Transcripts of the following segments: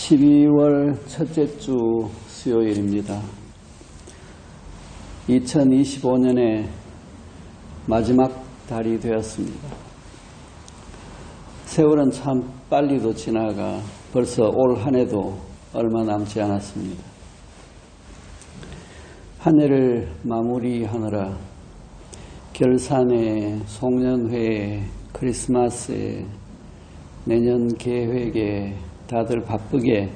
12월 첫째 주 수요일입니다. 2025년의 마지막 달이 되었습니다. 세월은 참 빨리도 지나가 벌써 올 한 해도 얼마 남지 않았습니다. 한 해를 마무리하느라 결산에, 송년회에, 크리스마스에, 내년 계획에 다들 바쁘게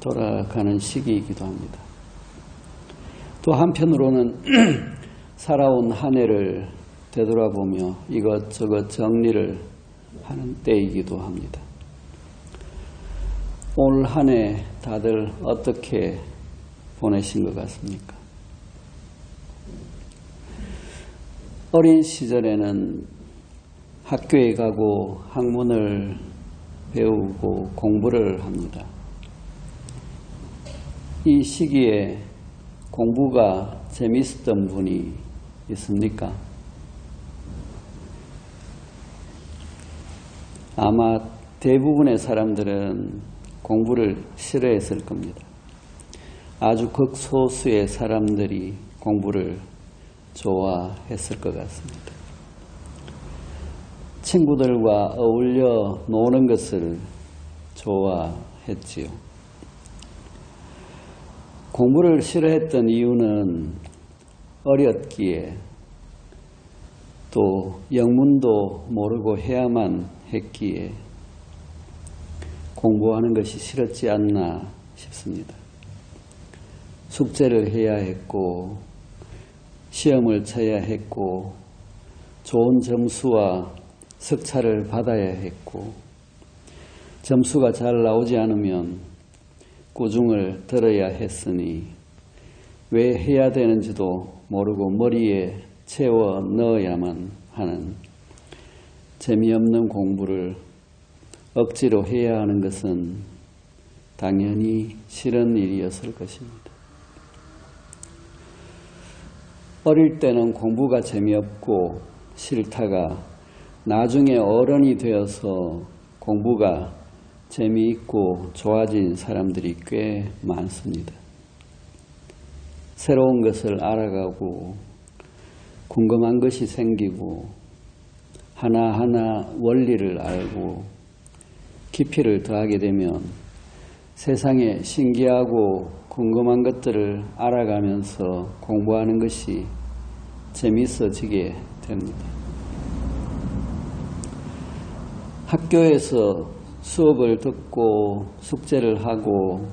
돌아가는 시기이기도 합니다. 또 한편으로는 살아온 한 해를 되돌아보며 이것저것 정리를 하는 때이기도 합니다. 올 한 해 다들 어떻게 보내신 것 같습니까? 어린 시절에는 학교에 가고 학문을 배우고 공부를 합니다. 이 시기에 공부가 재미있었던 분이 있습니까? 아마 대부분의 사람들은 공부를 싫어했을 겁니다. 아주 극소수의 사람들이 공부를 좋아했을 것 같습니다. 친구들과 어울려 노는 것을 좋아했지요. 공부를 싫어했던 이유는 어렸기에 또 영문도 모르고 해야만 했기에 공부하는 것이 싫었지 않나 싶습니다. 숙제를 해야 했고 시험을 쳐야 했고 좋은 점수와 석차를 받아야 했고 점수가 잘 나오지 않으면 꾸중을 들어야 했으니 왜 해야 되는지도 모르고 머리에 채워 넣어야만 하는 재미없는 공부를 억지로 해야 하는 것은 당연히 싫은 일이었을 것입니다. 어릴 때는 공부가 재미없고 싫다가 나중에 어른이 되어서 공부가 재미있고 좋아진 사람들이 꽤 많습니다. 새로운 것을 알아가고 궁금한 것이 생기고 하나하나 원리를 알고 깊이를 더하게 되면 세상에 신기하고 궁금한 것들을 알아가면서 공부하는 것이 재미있어지게 됩니다. 학교에서 수업을 듣고 숙제를 하고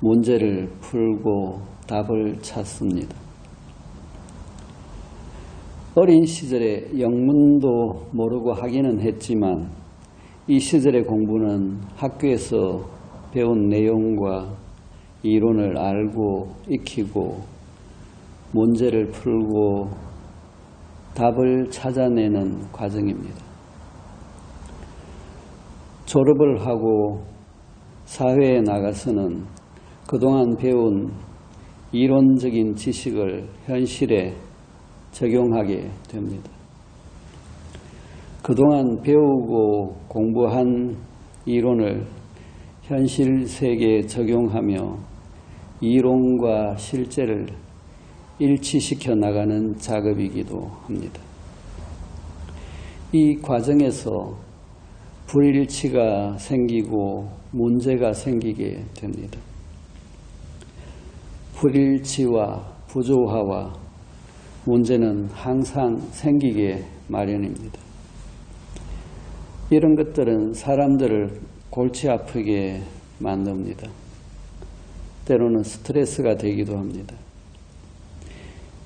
문제를 풀고 답을 찾습니다. 어린 시절에 영문도 모르고 하기는 했지만 이 시절의 공부는 학교에서 배운 내용과 이론을 알고 익히고 문제를 풀고 답을 찾아내는 과정입니다. 졸업을 하고 사회에 나가서는 그동안 배운 이론적인 지식을 현실에 적용하게 됩니다. 그동안 배우고 공부한 이론을 현실 세계에 적용하며 이론과 실제를 일치시켜 나가는 작업이기도 합니다. 이 과정에서 불일치가 생기고 문제가 생기게 됩니다. 불일치와 부조화와 문제는 항상 생기게 마련입니다. 이런 것들은 사람들을 골치 아프게 만듭니다. 때로는 스트레스가 되기도 합니다.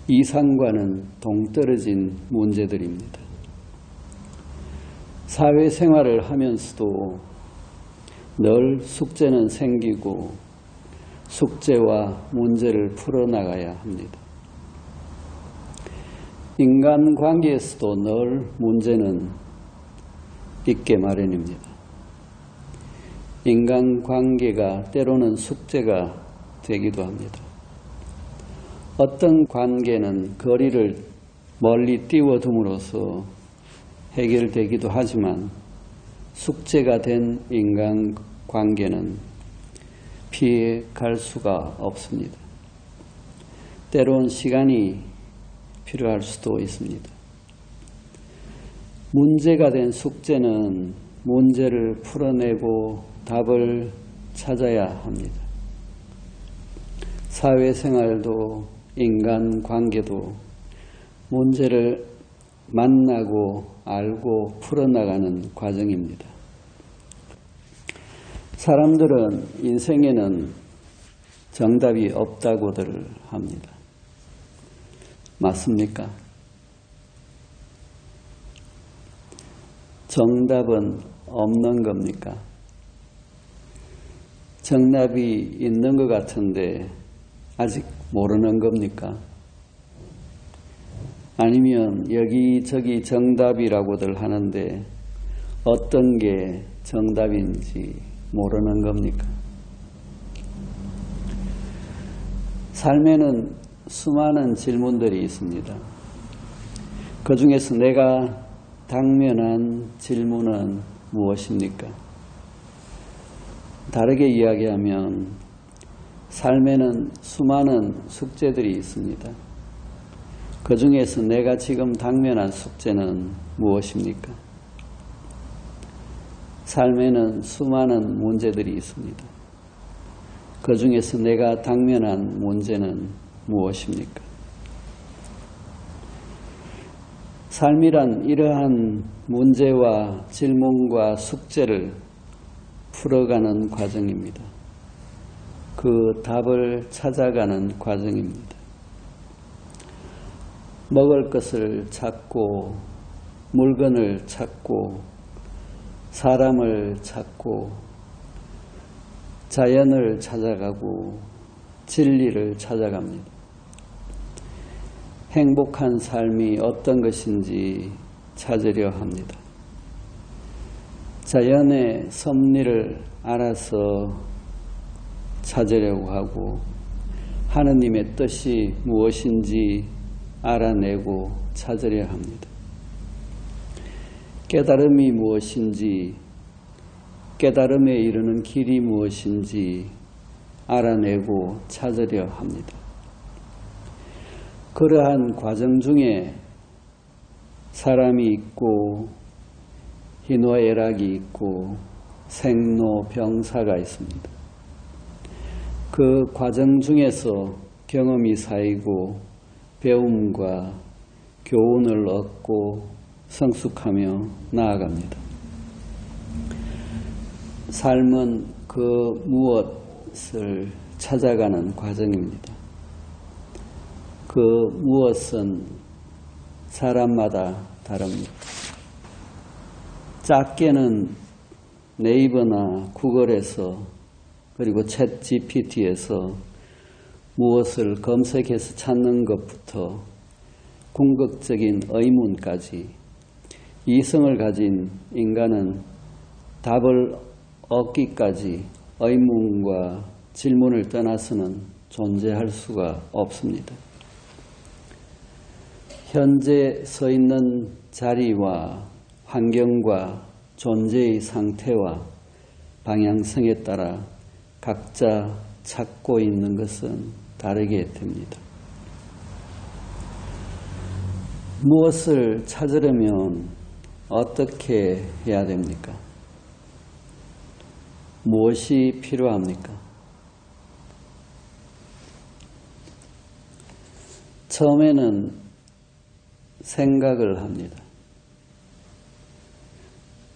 이상과는 동떨어진 문제들입니다. 사회생활을 하면서도 늘 숙제는 생기고 숙제와 문제를 풀어나가야 합니다. 인간관계에서도 늘 문제는 있게 마련입니다. 인간관계가 때로는 숙제가 되기도 합니다. 어떤 관계는 거리를 멀리 띄워둠으로써 해결되기도 하지만 숙제가 된 인간관계는 피해 갈 수가 없습니다. 때론 시간이 필요할 수도 있습니다. 문제가 된 숙제는 문제를 풀어내고 답을 찾아야 합니다. 사회생활도 인간관계도 문제를 만나고 알고 풀어나가는 과정입니다. 사람들은 인생에는 정답이 없다고들 합니다. 맞습니까? 정답은 없는 겁니까? 정답이 있는 것 같은데 아직 모르는 겁니까? 아니면 여기저기 정답이라고들 하는데 어떤 게 정답인지 모르는 겁니까? 삶에는 수많은 질문들이 있습니다. 그 중에서 내가 당면한 질문은 무엇입니까? 다르게 이야기하면 삶에는 수많은 숙제들이 있습니다. 그 중에서 내가 지금 당면한 숙제는 무엇입니까? 삶에는 수많은 문제들이 있습니다. 그 중에서 내가 당면한 문제는 무엇입니까? 삶이란 이러한 문제와 질문과 숙제를 풀어가는 과정입니다. 그 답을 찾아가는 과정입니다. 먹을 것을 찾고 물건을 찾고 사람을 찾고 자연을 찾아가고 진리를 찾아갑니다. 행복한 삶이 어떤 것인지 찾으려 합니다. 자연의 섭리를 알아서 찾으려고 하고 하느님의 뜻이 무엇인지 알아내고 찾으려 합니다. 깨달음이 무엇인지, 깨달음에 이르는 길이 무엇인지 알아내고 찾으려 합니다. 그러한 과정 중에 사람이 있고 희노애락이 있고 생로병사가 있습니다. 그 과정 중에서 경험이 쌓이고 배움과 교훈을 얻고 성숙하며 나아갑니다. 삶은 그 무엇을 찾아가는 과정입니다. 그 무엇은 사람마다 다릅니다. 작게는 네이버나 구글에서 그리고 챗 GPT에서 무엇을 검색해서 찾는 것부터 궁극적인 의문까지 이성을 가진 인간은 답을 얻기까지 의문과 질문을 떠나서는 존재할 수가 없습니다. 현재 서 있는 자리와 환경과 존재의 상태와 방향성에 따라 각자 찾고 있는 것은 다르게 됩니다. 무엇을 찾으려면 어떻게 해야 됩니까? 무엇이 필요합니까? 처음에는 생각을 합니다.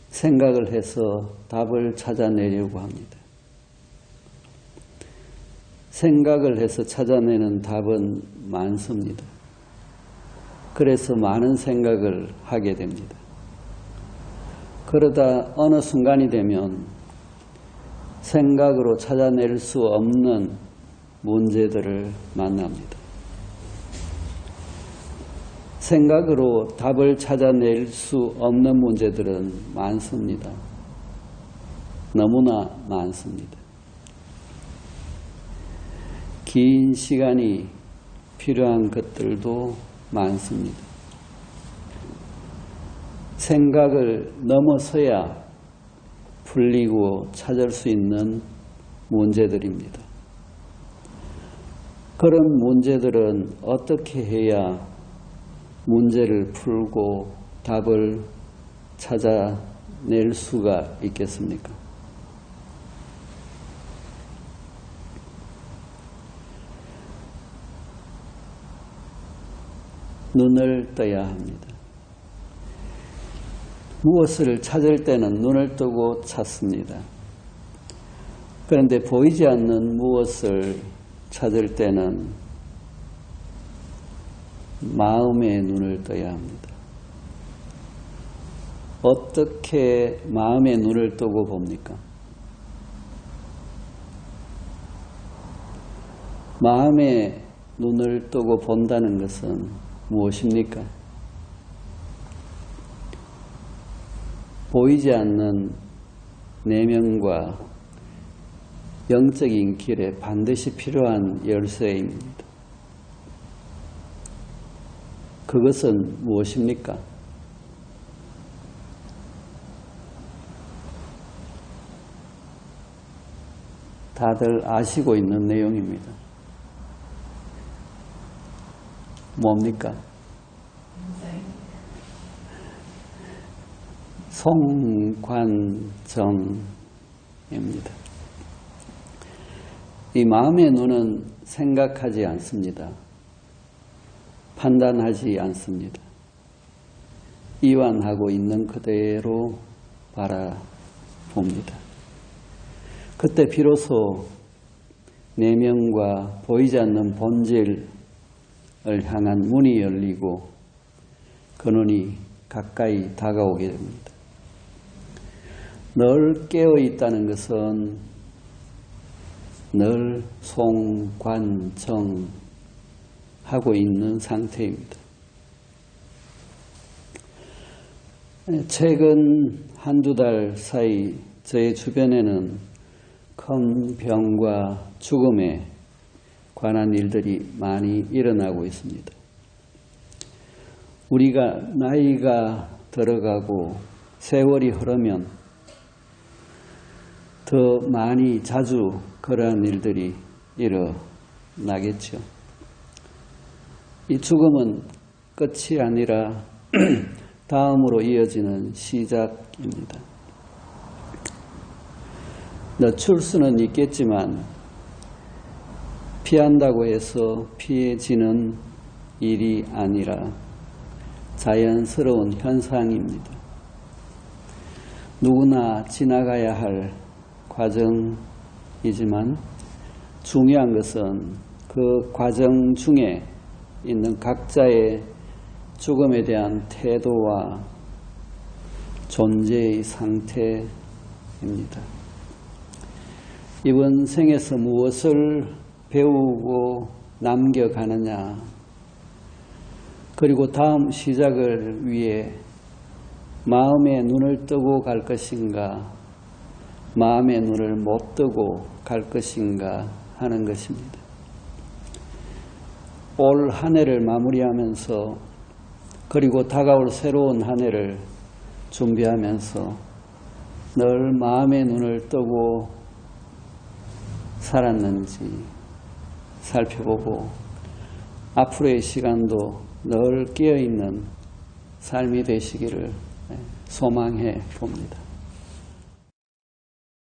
생각을 해서 답을 찾아내려고 합니다. 생각을 해서 찾아내는 답은 많습니다. 그래서 많은 생각을 하게 됩니다. 그러다 어느 순간이 되면 생각으로 찾아낼 수 없는 문제들을 만납니다. 생각으로 답을 찾아낼 수 없는 문제들은 많습니다. 너무나 많습니다. 긴 시간이 필요한 것들도 많습니다. 생각을 넘어서야 풀리고 찾을 수 있는 문제들입니다. 그런 문제들은 어떻게 해야 문제를 풀고 답을 찾아낼 수가 있겠습니까? 눈을 떠야 합니다. 무엇을 찾을 때는 눈을 뜨고 찾습니다. 그런데 보이지 않는 무엇을 찾을 때는 마음의 눈을 떠야 합니다. 어떻게 마음의 눈을 뜨고 봅니까? 마음의 눈을 뜨고 본다는 것은 무엇입니까? 보이지 않는 내면과 영적인 길에 반드시 필요한 열쇠입니다. 그것은 무엇입니까? 다들 아시고 있는 내용입니다. 뭡니까? 송관정입니다. 이 마음의 눈은 생각하지 않습니다. 판단하지 않습니다. 이완하고 있는 그대로 바라봅니다. 그때 비로소 내면과 보이지 않는 본질을 향한 문이 열리고 그 눈이 가까이 다가오게 됩니다. 늘 깨어 있다는 것은 늘 송관정하고 있는 상태입니다. 최근 한두 달 사이 저의 주변에는 큰 병과 죽음에 관한 일들이 많이 일어나고 있습니다. 우리가 나이가 들어가고 세월이 흐르면 더 많이 자주 그러한 일들이 일어나겠죠. 이 죽음은 끝이 아니라 다음으로 이어지는 시작입니다. 늦출 수는 있겠지만 피한다고 해서 피해지는 일이 아니라 자연스러운 현상입니다. 누구나 지나가야 할 과정이지만 중요한 것은 그 과정 중에 있는 각자의 죽음에 대한 태도와 존재의 상태입니다. 이번 생에서 무엇을 배우고 남겨가느냐, 그리고 다음 시작을 위해 마음의 눈을 뜨고 갈 것인가, 마음의 눈을 못 뜨고 갈 것인가 하는 것입니다. 올 한 해를 마무리하면서 그리고 다가올 새로운 한 해를 준비하면서 늘 마음의 눈을 뜨고 살았는지 살펴보고 앞으로의 시간도 늘 깨어있는 삶이 되시기를 소망해 봅니다.